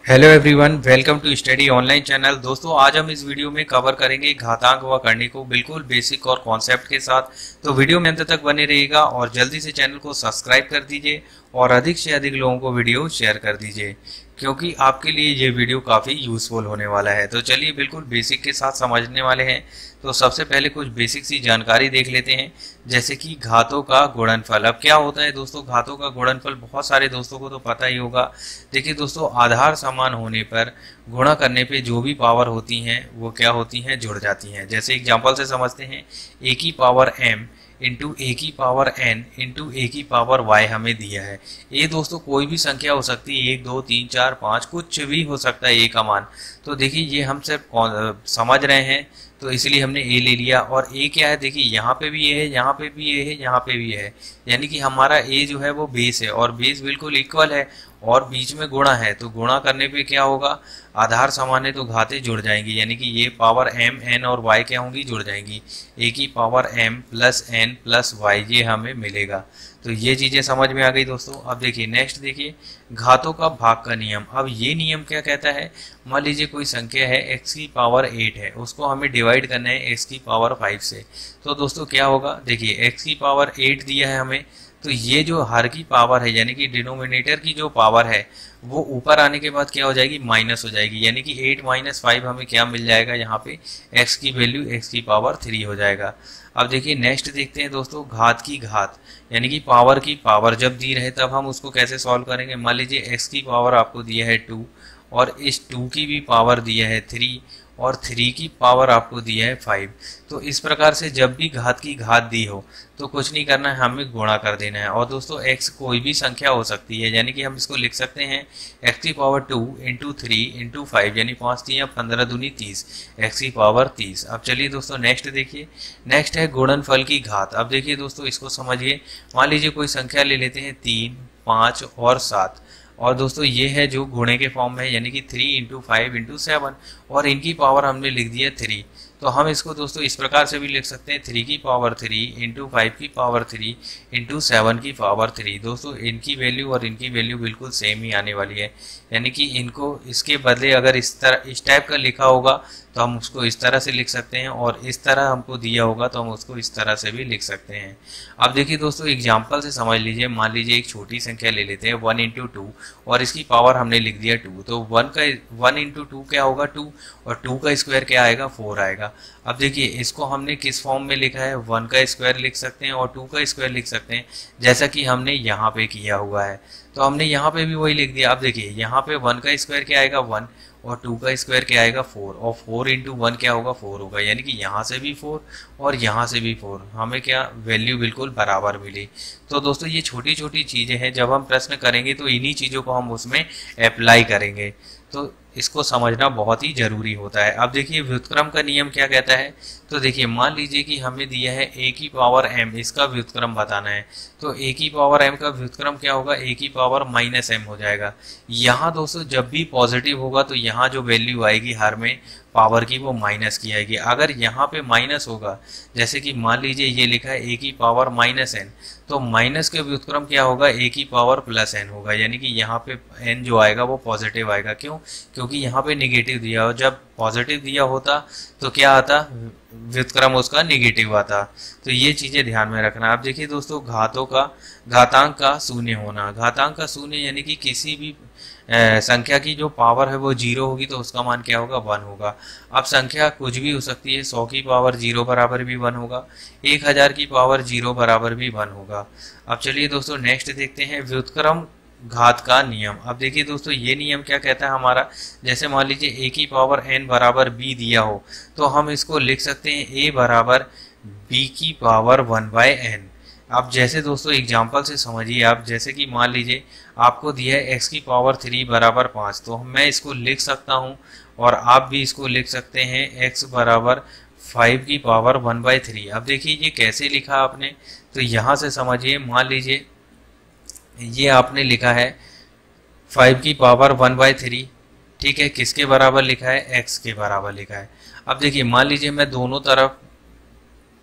Hello everyone, welcome to study online channel. दोस्तों, आज हम इस वीडियो में कवर करेंगे घातांक व करनी को बिल्कुल बेसिक और कॉन्सेप्ट के साथ। तो वीडियो में अंत तक बने रहिएगा और जल्दी से चैनल को सब्सक्राइब कर दीजिए और अधिक से अधिक लोगों को वीडियो शेयर कर दीजिए, क्योंकि आपके लिए ये वीडियो काफ़ी यूजफुल होने वाला है। तो चलिए बिल्कुल बेसिक के साथ समझने वाले हैं। तो सबसे पहले कुछ बेसिक सी जानकारी देख लेते हैं, जैसे कि घातों का गुणनफल। अब क्या होता है दोस्तों, घातों का गुणनफल बहुत सारे दोस्तों को तो पता ही होगा। देखिए दोस्तों, आधार समान होने पर गुणा करने पे जो भी पावर होती हैं वो क्या होती हैं, जुड़ जाती हैं। जैसे एग्जांपल से समझते हैं, a की पावर m इंटू ए की पावर एन इंटू ए की पावर वाई हमें दिया है। ये दोस्तों कोई भी संख्या हो सकती है, 1 2 3 4 5 कुछ भी हो सकता है ए का मान। तो देखिए ये हम सिर्फ समझ रहे हैं, तो इसलिए हमने ए ले लिया। और ए क्या है, देखिए यहाँ पे भी ए है, यहाँ पे भी ए है, यहाँ पे भी है, यानी कि हमारा ए जो है वो बेस है और बेस बिल्कुल इक्वल है और बीच में गुणा है। तो गुणा करने पे क्या होगा, आधार समान है तो घातें जुड़ जाएंगी, यानी कि ये पावर m n और y क्या होंगी, जुड़ जाएंगी। a की power m plus n plus y ये हमें मिलेगा। तो ये चीजें समझ में आ गई दोस्तों। अब देखिए नेक्स्ट, देखिए घातों का भाग का नियम। अब ये नियम क्या कहता है, मान लीजिए कोई संख्या है x की पावर 8 है, उसको हमें डिवाइड करना है x की पावर 5 से। तो दोस्तों क्या होगा, देखिए x की पावर 8 दिया है हमें, तो ये जो हर की पावर है यानी कि डिनोमिनेटर की जो पावर है वो ऊपर आने के बाद क्या हो जाएगी, माइनस हो जाएगी, यानी कि 8 माइनस 5 हमें क्या मिल जाएगा, यहाँ पे x की वैल्यू x की पावर 3 हो जाएगा। अब देखिए नेक्स्ट देखते हैं दोस्तों, घात की घात यानी कि पावर की पावर जब दी रहे तब हम उसको कैसे सॉल्व करेंगे। मान लीजिए x की पावर आपको दिया है 2 और इस 2 की भी पावर दिया है 3 और 3 की पावर आपको दिया है 5। तो इस प्रकार से जब भी घात की घात दी हो तो कुछ नहीं करना है, हमें गुणा कर देना है। और दोस्तों x कोई भी संख्या हो सकती है, यानी कि हम इसको लिख सकते हैं x की पावर 2 इंटू 3 इंटू 5, यानी 5 3 15 दूनी 30, x की पावर 30। अब चलिए दोस्तों नेक्स्ट देखिए, नेक्स्ट है गुणनफल की घात। अब देखिए दोस्तों इसको समझिए, मान लीजिए कोई संख्या ले लेते हैं 3 5 और 7, और दोस्तों ये है जो गुणे के फॉर्म में है, यानी कि 3 इंटू 5 इंटू 7 और इनकी पावर हमने लिख दिया 3। तो हम इसको दोस्तों इस प्रकार से भी लिख सकते हैं, 3 की पावर 3 इंटू 5 की पावर 3 इंटू 7 की पावर 3। दोस्तों इनकी वैल्यू और इनकी वैल्यू बिल्कुल सेम ही आने वाली है, यानी कि इनको इसके बदले अगर इस टाइप का लिखा होगा तो हम उसको इस तरह से लिख सकते हैं, और इस तरह हमको दिया होगा तो हम उसको इस तरह से भी लिख सकते हैं। अब देखिए दोस्तों एग्जाम्पल से समझ लीजिए, मान लीजिए एक छोटी संख्या ले लेते हैं 1 इंटू 2 और इसकी पावर हमने लिख दिया 2। तो 1 इंटू 2 क्या होगा, 2, और 2 का स्क्वायर क्या आएगा, 4 आएगा। अब देखिए इसको हमने किस फॉर्म में लिखा है, 1 का स्क्वायर लिख सकते हैं और 2 का स्क्वायर लिख सकते हैं, जैसा कि हमने यहाँ पे किया हुआ है। तो हमने यहाँ पे भी वही लिख दिया। अब देखिए यहाँ पे 1 का स्क्वायर क्या आएगा, 1, और 2 का स्क्वायर क्या आएगा, 4, और 4 इंटू 1 क्या होगा, 4 होगा, यानी कि यहाँ से भी 4 और यहाँ से भी 4, हमें क्या वैल्यू बिल्कुल बराबर मिली। तो दोस्तों ये छोटी छोटी चीज़ें हैं, जब हम प्रश्न करेंगे तो इन्हीं चीज़ों को हम उसमें अप्लाई करेंगे, तो इसको समझना बहुत ही जरूरी होता है। अब देखिए व्युत्क्रम का नियम क्या कहता है। तो देखिए मान लीजिए कि हमें दिया है a की पावर m, इसका व्युत्क्रम बताना है। तो a की पावर m का व्युत्क्रम क्या होगा, a की पावर माइनस m हो जाएगा। यहाँ दोस्तों जब भी पॉजिटिव होगा तो यहाँ जो वैल्यू आएगी हर में पावर की वो माइनस की आएगी। अगर यहाँ पे माइनस होगा, जैसे कि मान लीजिए ये लिखा है a की पावर माइनस n, तो माइनस के व्युत्क्रम क्या होगा, a की पावर प्लस n होगा, यानी कि यहाँ पे n जो आएगा वो पॉजिटिव आएगा। क्यों, क्योंकि यहाँ पे निगेटिव दिया हो, जब पॉजिटिव दिया होता तो क्या आता, व्युत्क्रम उसका निगेटिव आता। तो ये चीजें ध्यान में रखना। अब देखिए दोस्तों घातों का घातांक का शून्य होना। घातांक का शून्य यानी कि किसी भी संख्या की जो पावर है वो 0 होगी तो उसका मान क्या होगा, 1 होगा। अब संख्या कुछ भी हो सकती है, 100 की पावर 0 बराबर भी 1 होगा, 1000 की पावर 0 बराबर भी 1 होगा। अब चलिए दोस्तों नेक्स्ट देखते हैं व्युत्क्रम घात का नियम। अब देखिए दोस्तों ये नियम क्या कहता है हमारा, जैसे मान लीजिए a की पावर n बराबर b दिया हो तो हम इसको लिख सकते हैं a बराबर b की पावर 1/n। अब जैसे दोस्तों एग्जाम्पल से समझिए आप, जैसे कि मान लीजिए आपको दिया है x की पावर 3 बराबर 5, तो मैं इसको लिख सकता हूं और आप भी इसको लिख सकते हैं x बराबर 5 की पावर 1/3। अब देखिए ये कैसे लिखा आपने, तो यहाँ से समझिए, मान लीजिए ये आपने लिखा है 5 की पावर 1/3, ठीक है, किसके बराबर लिखा है, x के बराबर लिखा है। अब देखिए मान लीजिए मैं दोनों तरफ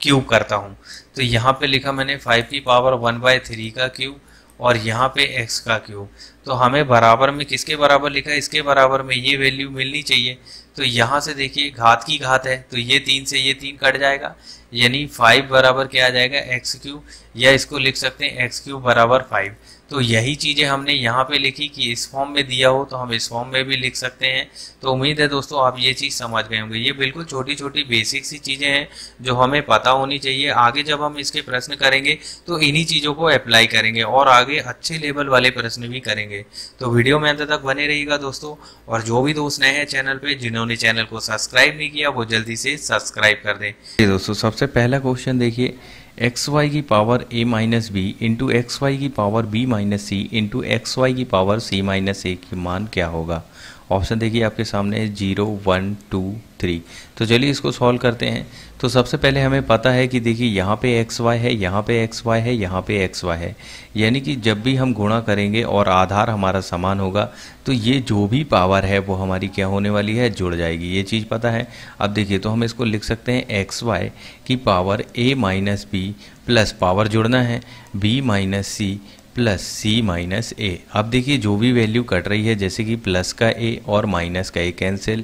क्यूब करता हूं, तो यहाँ पे लिखा मैंने 5 की पावर 1/3 का क्यूब और यहाँ पे x का क्यूब। तो हमें बराबर में किसके बराबर लिखा है, इसके बराबर में ये वैल्यू मिलनी चाहिए। तो यहाँ से देखिए घात की घात है तो ये 3 से ये 3 कट जाएगा, यानी 5 बराबर क्या आ जाएगा x क्यूब, या इसको लिख सकते हैं x क्यूब बराबर 5। तो यही चीज़ें हमने यहाँ पे लिखी कि इस फॉर्म में दिया हो तो हम इस फॉर्म में भी लिख सकते हैं। तो उम्मीद है दोस्तों आप ये चीज़ समझ गए होंगे। ये बिल्कुल छोटी छोटी बेसिक सी चीज़ें हैं जो हमें पता होनी चाहिए। आगे जब हम इसके प्रश्न करेंगे तो इन्हीं चीज़ों को अप्लाई करेंगे और आगे अच्छे लेवल वाले प्रश्न भी करेंगे। तो वीडियो में अंत तक बने रहिएगा दोस्तों, और जो भी दोस्त नए हैं चैनल पे, जिन्होंने चैनल को सब्सक्राइब नहीं किया वो जल्दी से सब्सक्राइब कर दें। दोस्तों सबसे पहला क्वेश्चन देखिए, एक्स वाई की power a minus b into x y की power b minus c into x y की पावर c माइनस ए की मान क्या होगा। ऑप्शन देखिए आपके सामने है 0, 1, 2, 3। तो चलिए इसको सॉल्व करते हैं। तो सबसे पहले हमें पता है कि देखिए यहाँ पे एक्स वाई है, यहाँ पे एक्स वाई है, यहाँ पे एक्स वाई है, यानी कि जब भी हम गुणा करेंगे और आधार हमारा समान होगा तो ये जो भी पावर है वो हमारी क्या होने वाली है, जुड़ जाएगी। ये चीज़ पता है। अब देखिए तो हम इसको लिख सकते हैं एक्स वाई की power a minus b plus power जुड़ना है b minus c plus c minus a. अब देखिए जो भी वैल्यू कट रही है, जैसे कि प्लस का a और माइनस का a कैंसिल,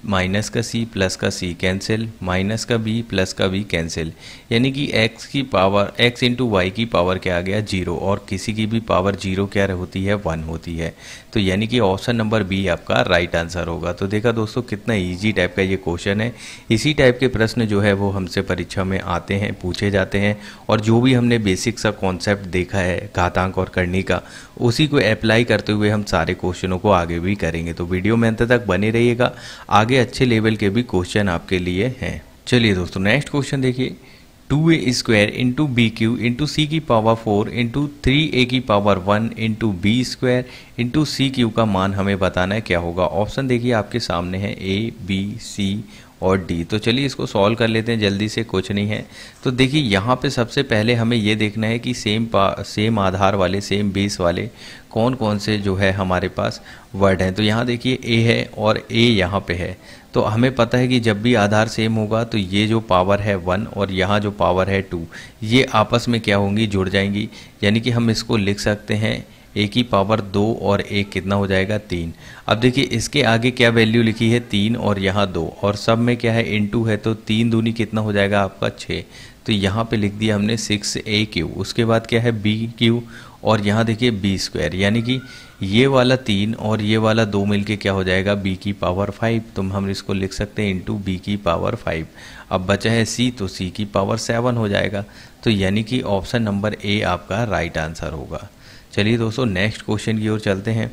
माइनस का c प्लस का c कैंसिल, माइनस का b प्लस का b कैंसिल, यानी कि x की पावर x इंटू वाई की पावर क्या आ गया 0, और किसी की भी पावर 0 क्या होती है 1 होती है। तो यानी कि ऑप्शन नंबर बी आपका राइट आंसर होगा। तो देखा दोस्तों कितना इजी टाइप का ये क्वेश्चन है। इसी टाइप के प्रश्न जो है वो हमसे परीक्षा में आते हैं, पूछे जाते हैं, और जो भी हमने बेसिक सा कॉन्सेप्ट देखा है घातांक और करनी का, उसी को अप्लाई करते हुए हम सारे क्वेश्चनों को आगे भी करेंगे। तो वीडियो में अंत तक बने रहिएगा, आगे अच्छे लेवल के भी क्वेश्चन आपके लिए हैं। चलिए दोस्तों नेक्स्ट क्वेश्चन देखिए, 2a square into B cube into C की पावर 4 इंटू 3a की power 1 into B square into C cube का मान हमें बताना है क्या होगा। ऑप्शन देखिए आपके सामने है a, b, c और डी। तो चलिए इसको सॉल्व कर लेते हैं जल्दी से, कुछ नहीं है। तो देखिए यहाँ पे सबसे पहले हमें ये देखना है कि सेम आधार वाले, सेम बेस वाले कौन कौन से जो है हमारे पास वर्ड हैं। तो यहाँ देखिए a है और a यहाँ पे है। तो हमें पता है कि जब भी आधार सेम होगा तो ये जो पावर है 1 और यहाँ जो पावर है 2, ये आपस में क्या होंगी, जुड़ जाएंगी। यानी कि हम इसको लिख सकते हैं a की पावर 2 और 1 कितना हो जाएगा 3। अब देखिए इसके आगे क्या वैल्यू लिखी है 3 और यहाँ 2, और सब में क्या है इनटू है, तो 3 दूनी कितना हो जाएगा आपका 6। तो यहाँ पे लिख दिया हमने 6a क्यू। उसके बाद क्या है b क्यू, और यहाँ देखिए b स्क्वायर, यानी कि ये वाला 3 और ये वाला 2 मिलके क्या हो जाएगा b की पावर 5। तो हम इसको लिख सकते हैं इंटू b की पावर 5। अब बचा है c, तो c की पावर 7 हो जाएगा। तो यानी कि ऑप्शन नंबर ए आपका राइट आंसर होगा। चलिए दोस्तों नेक्स्ट क्वेश्चन की ओर चलते हैं।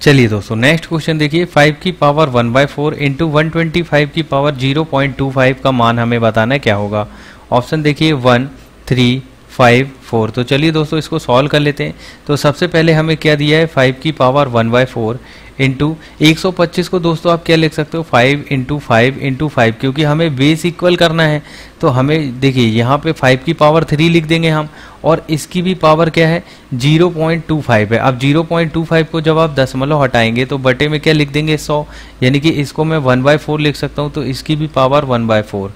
चलिए दोस्तों नेक्स्ट क्वेश्चन देखिए, 5 की पावर 1/4 इंटू 125 की पावर 0.25 का मान हमें बताना है क्या होगा। ऑप्शन देखिए 1, 3, 5, 4। तो चलिए दोस्तों इसको सॉल्व कर लेते हैं। तो सबसे पहले हमें क्या दिया है 5 की पावर 1/4 इंटू 125 को दोस्तों आप क्या लिख सकते हो 5 इंटू 5 इंटू 5, क्योंकि हमें बेस इक्वल करना है। तो हमें देखिए यहाँ पे 5 की पावर 3 लिख देंगे हम, और इसकी भी पावर क्या है 0.25 है। अब 0.25 को जब आप दशमलव हटाएंगे तो बटे में क्या लिख देंगे 100, यानी कि इसको मैं 1/4 लिख सकता हूँ। तो इसकी भी पावर 1/4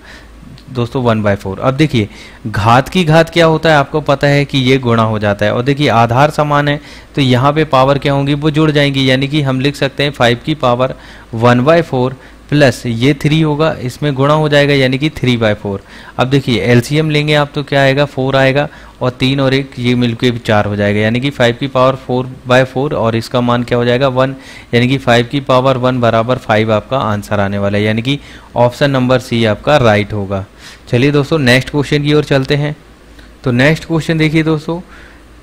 दोस्तों 1/4। अब देखिए घात की घात क्या होता है, आपको पता है कि ये गुणा हो जाता है, और देखिए आधार समान है तो यहाँ पे पावर क्या होंगी, वो जुड़ जाएंगी। यानी कि हम लिख सकते हैं 5 की पावर 1/4 प्लस ये 3 होगा, इसमें गुणा हो जाएगा यानी कि 3/4। अब देखिए एलसीएम लेंगे आप तो क्या आएगा 4 आएगा, और 3 और 1 ये मिलके 4 हो जाएगा, यानी कि 5 की पावर 4/4 और इसका मान क्या हो जाएगा 1, यानी कि 5 की पावर 1 बराबर 5 आपका आंसर आने वाला है। यानी कि ऑप्शन नंबर सी आपका राइट होगा। चलिए दोस्तों नेक्स्ट क्वेश्चन की ओर चलते हैं। तो नेक्स्ट क्वेश्चन देखिए दोस्तों,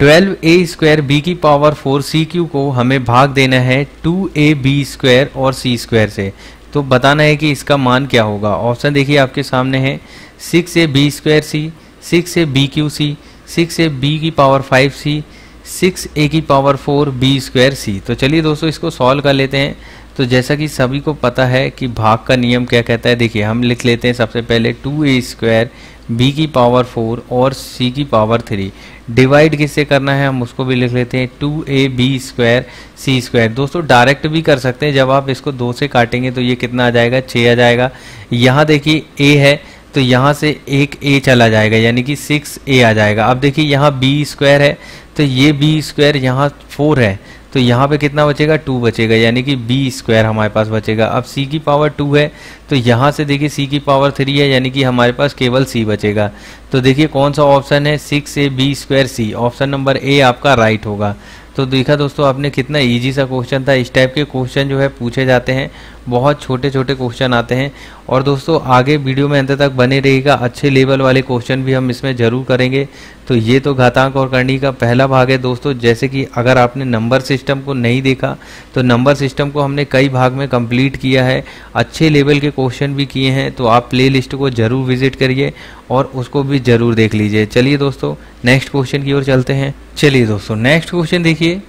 12a स्क्वायर बी की पावर 4 सी क्यू को हमें भाग देना है 2ab स्क्वायर और c स्क्वायर से। तो बताना है कि इसका मान क्या होगा। ऑप्शन देखिए आपके सामने है 6ab स्क्वायर सी, 6ab क्यू सी, 6ab की पावर 5 सी, 6a की पावर 4 b स्क्वायर सी। तो चलिए दोस्तों इसको सॉल्व कर लेते हैं। तो जैसा कि सभी को पता है कि भाग का नियम क्या कहता है, देखिए हम लिख लेते हैं सबसे पहले 2a स्क्वायर b की पावर 4 और c की पावर 3, डिवाइड किससे करना है हम उसको भी लिख लेते हैं 2ab स्क्वायर c स्क्वायर। दोस्तों डायरेक्ट भी कर सकते हैं, जब आप इसको 2 से काटेंगे तो ये कितना आ जाएगा 6 आ जाएगा। यहाँ देखिए a है तो यहाँ से एक a चला जाएगा यानी कि 6a आ जाएगा। अब देखिए यहाँ b स्क्वायर है तो ये b स्क्वायर यहाँ 4 है तो यहाँ पे कितना बचेगा 2 बचेगा यानी कि b स्क्वायर हमारे पास बचेगा। अब c की पावर 2 है तो यहाँ से देखिए c की पावर 3 है यानी कि हमारे पास केवल c बचेगा। तो देखिए कौन सा ऑप्शन है 6ab square c, option number A आपका राइट होगा। तो देखा दोस्तों आपने कितना इजी सा क्वेश्चन था। इस टाइप के क्वेश्चन जो है पूछे जाते हैं, बहुत छोटे छोटे क्वेश्चन आते हैं। और दोस्तों आगे वीडियो में अंत तक बने रहिएगा, अच्छे लेवल वाले क्वेश्चन भी हम इसमें ज़रूर करेंगे। तो ये तो घातांक और करनी का पहला भाग है दोस्तों। जैसे कि अगर आपने नंबर सिस्टम को नहीं देखा तो नंबर सिस्टम को हमने कई भाग में कंप्लीट किया है, अच्छे लेवल के क्वेश्चन भी किए हैं। तो आप प्ले लिस्ट को ज़रूर विजिट करिए और उसको भी ज़रूर देख लीजिए। चलिए दोस्तों नेक्स्ट क्वेश्चन की ओर चलते हैं। चलिए दोस्तों नेक्स्ट क्वेश्चन देखिए,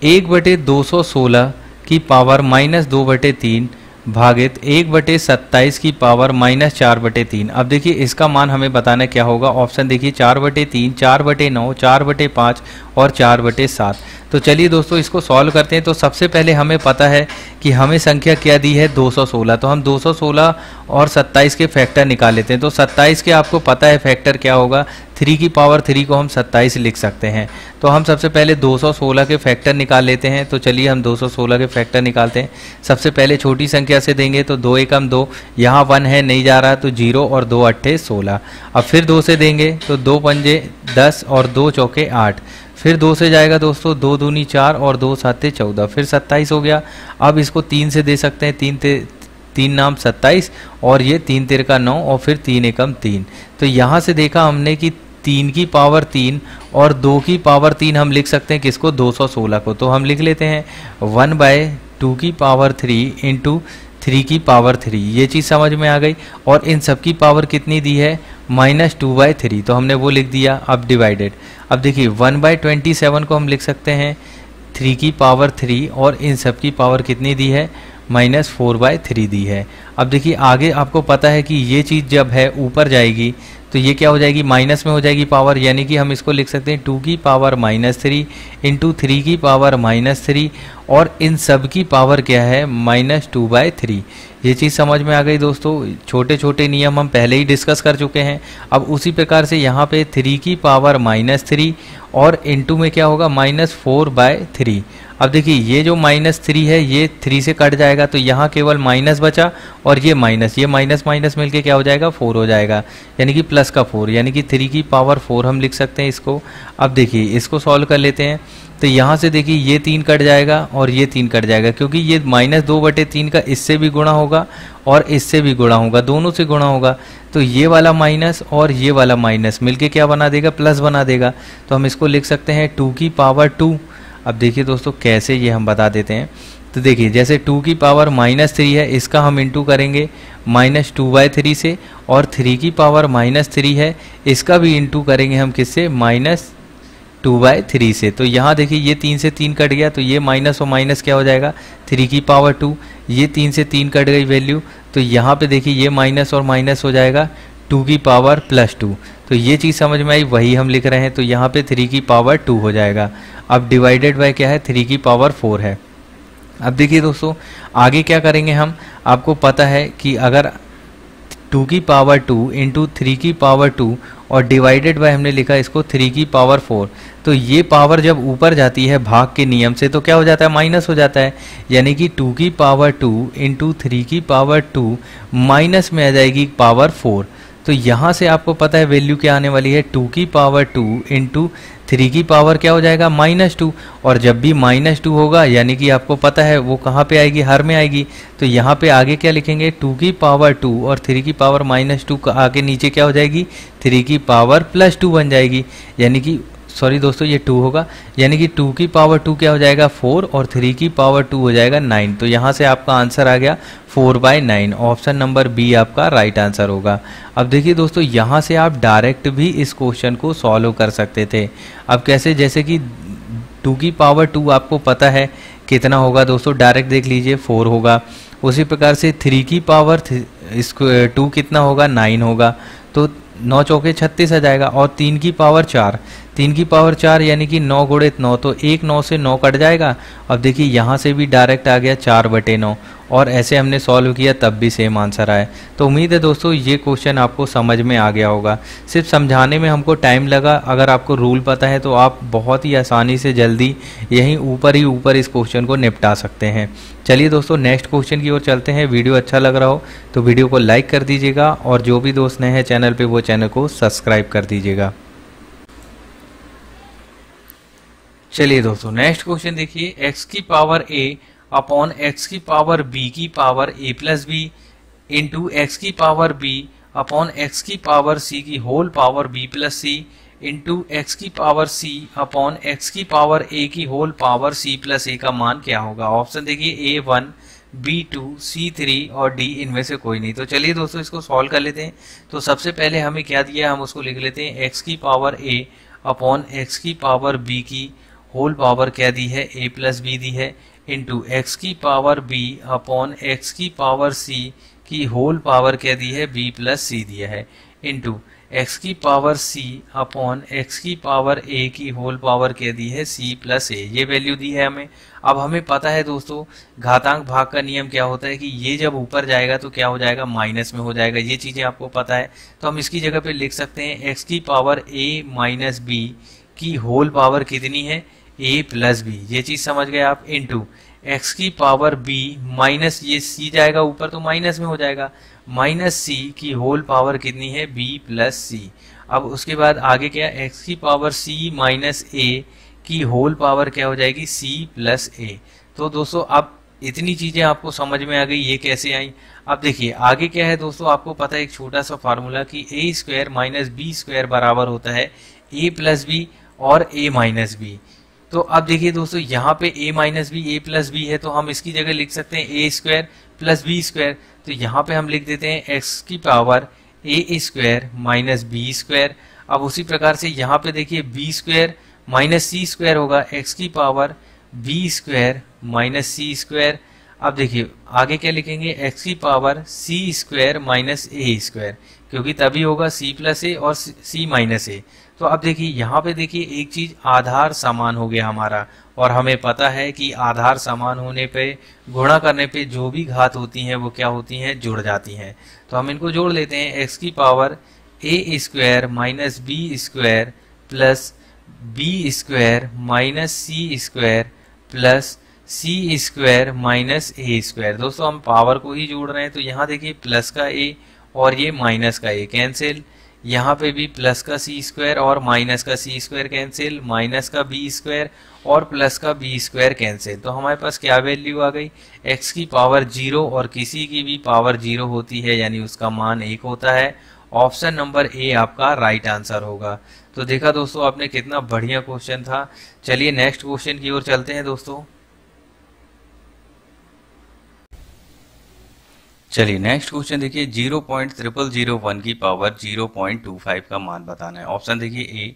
1/216 की पावर -2/3 भागित 1/27 की पावर -4/3। अब देखिए इसका मान हमें बताना क्या होगा। ऑप्शन देखिए 4/3, 4/9, 4/5 और 4/7। तो चलिए दोस्तों इसको सॉल्व करते हैं। तो सबसे पहले हमें पता है कि हमें संख्या क्या दी है 216, तो हम 216 और 27 के फैक्टर निकाल लेते हैं। तो 27 के आपको पता है फैक्टर क्या होगा, 3 की पावर 3 को हम 27 लिख सकते हैं। तो हम सबसे पहले 216 के फैक्टर निकाल लेते हैं। तो चलिए हम 216 के फैक्टर निकालते हैं। सबसे पहले छोटी संख्या से देंगे तो 2 एकम 2, यहाँ 1 है नहीं जा रहा तो 0 और 2 अट्ठे 16। अब फिर 2 से देंगे तो 2 पंजे 10 और 2 चौके 8। फिर 2 से जाएगा दोस्तों 2 दूनी 4 और 2 साते 14, फिर 27 हो गया। अब इसको 3 से दे सकते हैं, 3 नाम 27 और ये 3 तिरका 9 और फिर 3 एकम 3। तो यहाँ से देखा हमने कि 3 की पावर 3 और 2 की पावर 3 हम लिख सकते हैं किसको 216 को। तो हम लिख लेते हैं 1/2 की पावर 3 इंटू 3 की पावर 3। ये चीज़ समझ में आ गई। और इन सब की पावर कितनी दी है -2/3, तो हमने वो लिख दिया। अब डिवाइडेड, अब देखिए 1/27 को हम लिख सकते हैं 3 की पावर 3 और इन सब की पावर कितनी दी है -4/3 दी है। अब देखिए आगे आपको पता है कि ये चीज़ जब है ऊपर जाएगी तो ये क्या हो जाएगी माइनस में हो जाएगी पावर, यानी कि हम इसको लिख सकते हैं 2 की पावर -3 इंटू 3 की पावर -3 और इन सब की पावर क्या है -2/3। ये चीज़ समझ में आ गई दोस्तों। छोटे छोटे नियम हम पहले ही डिस्कस कर चुके हैं। अब उसी प्रकार से यहाँ पे 3 की पावर -3 और इंटू में क्या होगा -4/3। अब देखिए ये जो -3 है ये 3 से कट जाएगा तो यहाँ केवल माइनस बचा और ये माइनस माइनस मिलके क्या हो जाएगा 4 हो जाएगा, यानी कि प्लस का 4, यानी कि 3 की पावर 4 हम लिख सकते हैं इसको। अब देखिए इसको सॉल्व कर लेते हैं। तो यहाँ से देखिए ये 3 कट जाएगा और ये 3 कट जाएगा, क्योंकि ये -2/3 का इससे भी गुणा होगा और इससे भी गुणा होगा, दोनों से गुणा होगा। तो ये वाला माइनस और ये वाला माइनस मिलके क्या बना देगा प्लस बना देगा। तो हम इसको लिख सकते हैं 2 की पावर 2। अब देखिए दोस्तों कैसे ये हम बता देते हैं। तो देखिए जैसे 2 की पावर -3 है इसका हम इंटू करेंगे -2/3 से, और 3 की पावर -3 है इसका भी इंटू करेंगे हम किससे -2/3 से। तो यहाँ देखिए ये 3 से 3 कट गया तो ये माइनस और माइनस क्या हो जाएगा 3 की पावर 2। ये 3 से 3 कट गई वैल्यू, तो यहाँ पे देखिए ये माइनस और माइनस हो जाएगा 2 की पावर +2। तो ये चीज़ समझ में आई, वही हम लिख रहे हैं। तो यहाँ पे 3 की पावर 2 हो जाएगा। अब डिवाइडेड बाय क्या है 3 की पावर 4 है। अब देखिए दोस्तों आगे क्या करेंगे हम, आपको पता है कि अगर 2 की पावर 2 इंटू 3 की पावर 2 और डिवाइडेड बाय हमने लिखा इसको 3 की पावर 4, तो ये पावर जब ऊपर जाती है भाग के नियम से तो क्या हो जाता है माइनस हो जाता है, यानी कि 2 की पावर 2 इंटू 3 की पावर 2 माइनस में आ जाएगी पावर 4। तो यहाँ से आपको पता है वैल्यू क्या आने वाली है 2 की पावर 2 इंटू 3 की पावर क्या हो जाएगा -2। और जब भी -2 होगा यानी कि आपको पता है वो कहाँ पे आएगी हर में आएगी। तो यहाँ पे आगे क्या लिखेंगे 2 की पावर 2 और 3 की पावर -2 का आगे नीचे क्या हो जाएगी 3 की पावर +2 बन जाएगी, यानी कि सॉरी दोस्तों ये 2 होगा, यानी कि 2 की पावर 2 क्या हो जाएगा 4 और 3 की पावर 2 हो जाएगा 9। तो यहाँ से आपका आंसर आ गया 4/9। ऑप्शन नंबर बी आपका राइट आंसर होगा। अब देखिए दोस्तों यहाँ से आप डायरेक्ट भी इस क्वेश्चन को सॉल्व कर सकते थे। अब कैसे, जैसे कि 2 की पावर 2 आपको पता है कितना होगा दोस्तों, डायरेक्ट देख लीजिए 4 होगा। उसी प्रकार से 3 की पावर 2 कितना होगा 9 होगा, तो 9 चौके 36 आ जाएगा। और 3 की पावर 4, 3 की पावर 4 यानी कि 9 गुणित 9, तो 1 9 से 9 कट जाएगा। अब देखिए यहाँ से भी डायरेक्ट आ गया 4/9, और ऐसे हमने सॉल्व किया तब भी सेम आंसर आया। तो उम्मीद है दोस्तों ये क्वेश्चन आपको समझ में आ गया होगा। सिर्फ समझाने में हमको टाइम लगा, अगर आपको रूल पता है तो आप बहुत ही आसानी से जल्दी यहीं ऊपर ही ऊपर इस क्वेश्चन को निपटा सकते हैं। चलिए दोस्तों नेक्स्ट क्वेश्चन की ओर चलते हैं। वीडियो अच्छा लग रहा हो तो वीडियो को लाइक कर दीजिएगा, और जो भी दोस्त नए हैं चैनल पे वो चैनल को सब्सक्राइब कर दीजिएगा। चलिए दोस्तों नेक्स्ट क्वेश्चन देखिए, x की पावर a अपॉन x की पावर b की power a plus b into x की पावर b अपॉन x की पावर c की whole power b plus c into x की पावर c अपॉन x की power a की whole power c plus a का मान क्या होगा। ऑप्शन देखिए A1, B2, C3 और D, इनमें से कोई नहीं। तो चलिए दोस्तों इसको सॉल्व कर लेते हैं। तो सबसे पहले हमें क्या दिया, हम उसको लिख लेते हैं x की पावर a अपॉन x की पावर b की होल पावर क्या दी है, a प्लस b दी है, इंटू एक्स की पावर b अपॉन एक्स की पावर c की होल पावर क्या दी है, b प्लस c दिया है, इंटू एक्स की पावर c अपॉन एक्स की पावर a की होल पावर क्या दी है, c प्लस a, ये वैल्यू दी है हमें। अब हमें पता है दोस्तों घातांक भाग का नियम क्या होता है कि ये जब ऊपर जाएगा तो क्या हो जाएगा, माइनस में हो जाएगा। ये चीजें आपको पता है, तो हम इसकी जगह पे लिख सकते हैं एक्स की पावर a माइनस b की होल पावर कितनी है, a प्लस बी, ये चीज समझ गए आप, इंटू एक्स की पावर b माइनस ये c जाएगा ऊपर तो माइनस में हो जाएगा, माइनस c की होल पावर कितनी है, b प्लस c। अब उसके बाद आगे क्या, एक्स की पावर c माइनस a की होल पावर क्या हो जाएगी, c प्लस a। तो दोस्तों अब इतनी चीजें आपको समझ में आ गई, ये कैसे आई। अब देखिए आगे क्या है दोस्तों, आपको पता है एक छोटा सा फार्मूला कि a square minus b square बराबर होता है a प्लस बी और a माइनस बी। तो अब देखिए दोस्तों यहाँ पे a minus b a plus b है, तो हम इसकी जगह लिख सकते हैं a square plus b square. तो यहाँ पे हम लिख देते हैं x की power a square minus b square. अब उसी प्रकार से यहाँ पे देखिए b square minus c square होगा, x की power b square minus c square. अब देखिए आगे क्या लिखेंगे, x की power c square minus a square, क्योंकि तभी होगा c प्लस a और c माइनस a। तो अब देखिए यहाँ पे देखिए एक चीज आधार समान हो गया हमारा, और हमें पता है कि आधार समान होने पे गुणा करने पे जो भी घात होती हैं वो क्या होती हैं, जुड़ जाती हैं। तो हम इनको जोड़ लेते हैं, x की power a square minus b square plus b square minus c square plus c square minus a square. दोस्तों हम पावर को ही जोड़ रहे हैं, तो यहाँ देखिए प्लस का a और ये माइनस का a कैंसिल, यहाँ पे भी प्लस का सी स्क्वायर और माइनस का सी स्क्वायर कैंसिल, माइनस का बी स्क्वायर और प्लस का बी स्क्वायर कैंसिल। तो हमारे पास क्या वैल्यू आ गई, x की पावर 0 और किसी की भी पावर 0 होती है यानी उसका मान 1 होता है। ऑप्शन नंबर ए आपका राइट आंसर होगा। तो देखा दोस्तों आपने कितना बढ़िया क्वेश्चन था। चलिए नेक्स्ट क्वेश्चन की ओर चलते हैं दोस्तों। चलिए नेक्स्ट क्वेश्चन देखिए, 0.0001 की पावर 0.25 का मान बताना है। ऑप्शन देखिए ए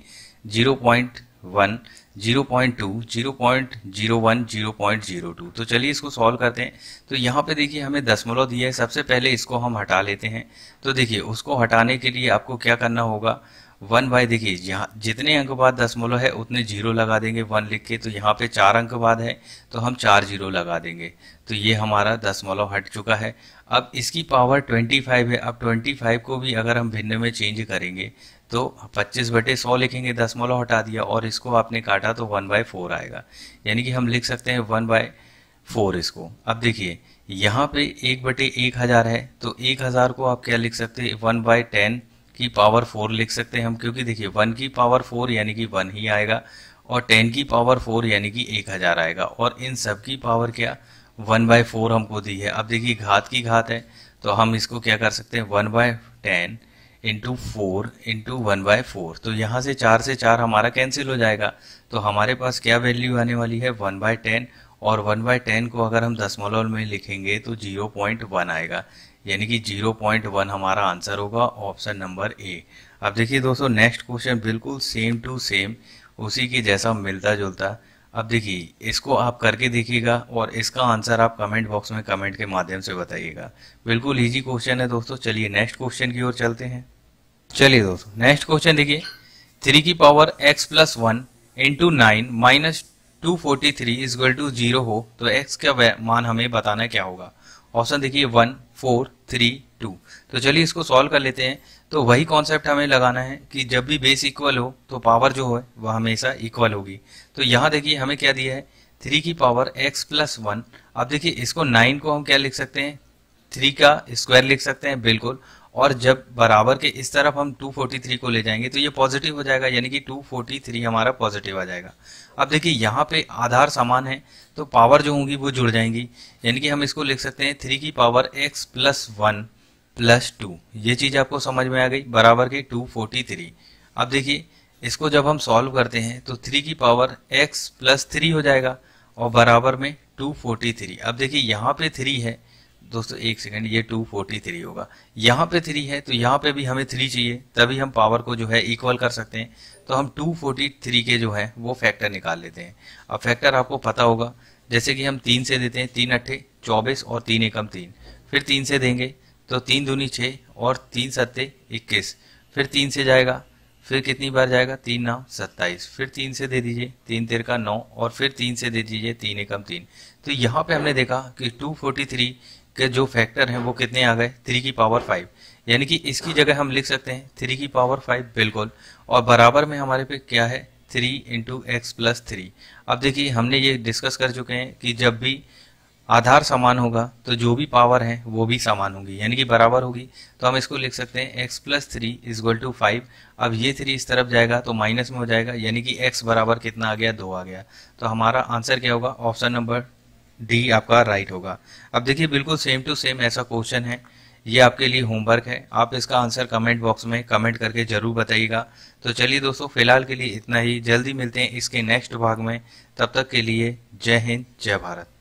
0.1, 0.2, 0.01, 0.02। तो चलिए इसको सॉल्व करते हैं। तो यहाँ पे देखिए हमें दशमलव दिया है, सबसे पहले इसको हम हटा लेते हैं। तो देखिए उसको हटाने के लिए आपको क्या करना होगा, 1 बाय देखिए यहाँ जितने अंक बाद दशमलव है उतने 0 लगा देंगे 1 लिख के। तो यहाँ पे 4 अंक बाद है तो हम 4 0 लगा देंगे, तो ये हमारा दशमलव हट चुका है। अब इसकी पावर 25 है। अब 25 को भी अगर हम भिन्न में चेंज करेंगे तो 25/100 लिखेंगे, दशमलव हटा दिया, और इसको आपने काटा तो 1/4 आएगा, यानी कि हम लिख सकते हैं 1/4 इसको। अब देखिए यहाँ पे 1/1000 है, तो 1000 को आप क्या लिख सकते हैं, 1/10 की पावर 4 लिख सकते हैं हम, क्योंकि देखिए 1 की पावर 4 यानी कि 1 ही आएगा, और 10 की पावर 4 यानी कि 1000 आएगा, और इन सब की पावर क्या 1/4 हमको दी है। अब देखिए घात की घात है, तो हम इसको क्या कर सकते हैं 1/10 इंटू 4 इंटू 1/4। तो यहाँ से 4 से 4 हमारा कैंसिल हो जाएगा, तो हमारे पास क्या वैल्यू आने वाली है 1/10, और 1/10 को अगर हम दशमलव में लिखेंगे तो 0.1 आएगा, यानी कि 0.1 हमारा आंसर होगा, ऑप्शन नंबर ए। अब देखिए दोस्तों नेक्स्ट क्वेश्चन बिल्कुल सेम टू सेम उसी के जैसा मिलता जुलता। अब देखिए इसको आप करके देखिएगा और इसका आंसर आप कमेंट बॉक्स में कमेंट के माध्यम से बताइएगा। बिल्कुल इजी क्वेश्चन है दोस्तों। चलिए नेक्स्ट क्वेश्चन की ओर चलते हैं। चलिए दोस्तों नेक्स्ट क्वेश्चन देखिए 3 की power x plus 1 into 9 minus 243 is equal to 0 हो तो x का मान हमें बताना क्या होगा। ऑप्शन देखिए 1 4 3 2। तो चलिए इसको सॉल्व कर लेते हैं। तो वही कॉन्सेप्ट हमें लगाना है कि जब भी बेस इक्वल हो तो पावर जो है वह हमेशा इक्वल होगी। तो यहाँ देखिए हमें क्या दिया है 3 की पावर x प्लस 1। अब देखिए इसको 9 को हम क्या लिख सकते हैं 3 का स्क्वायर लिख सकते हैं बिल्कुल। और जब बराबर के इस तरफ हम 243 को ले जाएंगे तो ये पॉजिटिव हो जाएगा, यानी कि 243 हमारा पॉजिटिव आ जाएगा। अब देखिए यहाँ पे आधार समान है तो पावर जो होंगी वो जुड़ जाएंगी, यानी कि हम इसको लिख सकते हैं 3 की पावर x प्लस 1 प्लस 2। ये चीज आपको समझ में आ गई, बराबर के 243। अब देखिए इसको जब हम सॉल्व करते हैं तो 3 की पावर x प्लस 3 हो जाएगा और बराबर में 243। अब देखिए यहाँ पे 3 है दोस्तों, एक सेकंड, ये 243 होगा। यहाँ पे 3 है तो यहाँ पे भी हमें 3 चाहिए, तभी हम पावर को जो है इक्वल कर सकते हैं। तो हम 243 के जो है वो फैक्टर निकाल लेते हैं। अब फैक्टर आपको पता होगा, जैसे कि हम 3 से देते हैं, 3 अट्ठे 24 और 3 एकम 3, फिर 3 से देंगे तो 3 दूनी 6 और 3 सत्ते 21, फिर 3 से जाएगा, फिर कितनी बार जाएगा 3 9 27, फिर 3 से दे दीजिए 3 तेर का 9 और फिर 3 से दे दीजिए 3 एकम 3। तो यहाँ पे हमने देखा कि 243 के जो फैक्टर हैं वो कितने आ गए 3 की पावर 5, यानी कि इसकी जगह हम लिख सकते हैं 3 की पावर 5 बिल्कुल। और बराबर में हमारे पे क्या है 3 इंटू एक्स प्लस 3। अब देखिए हमने ये डिस्कस कर चुके हैं कि जब भी आधार समान होगा तो जो भी पावर है वो भी समान होगी, यानी कि बराबर होगी। तो हम इसको लिख सकते हैं x plus 3 is equal to 5। अब ये 3 इस तरफ जाएगा तो माइनस में हो जाएगा, यानी कि x बराबर कितना आ गया 2 आ गया। तो हमारा आंसर क्या होगा, ऑप्शन नंबर डी आपका राइट होगा। अब देखिए बिल्कुल सेम टू सेम ऐसा क्वेश्चन है, ये आपके लिए होमवर्क है। आप इसका आंसर कमेंट बॉक्स में कमेंट करके जरूर बताइएगा। तो चलिए दोस्तों फिलहाल के लिए इतना ही, जल्दी मिलते हैं इसके नेक्स्ट भाग में। तब तक के लिए जय हिंद जय भारत।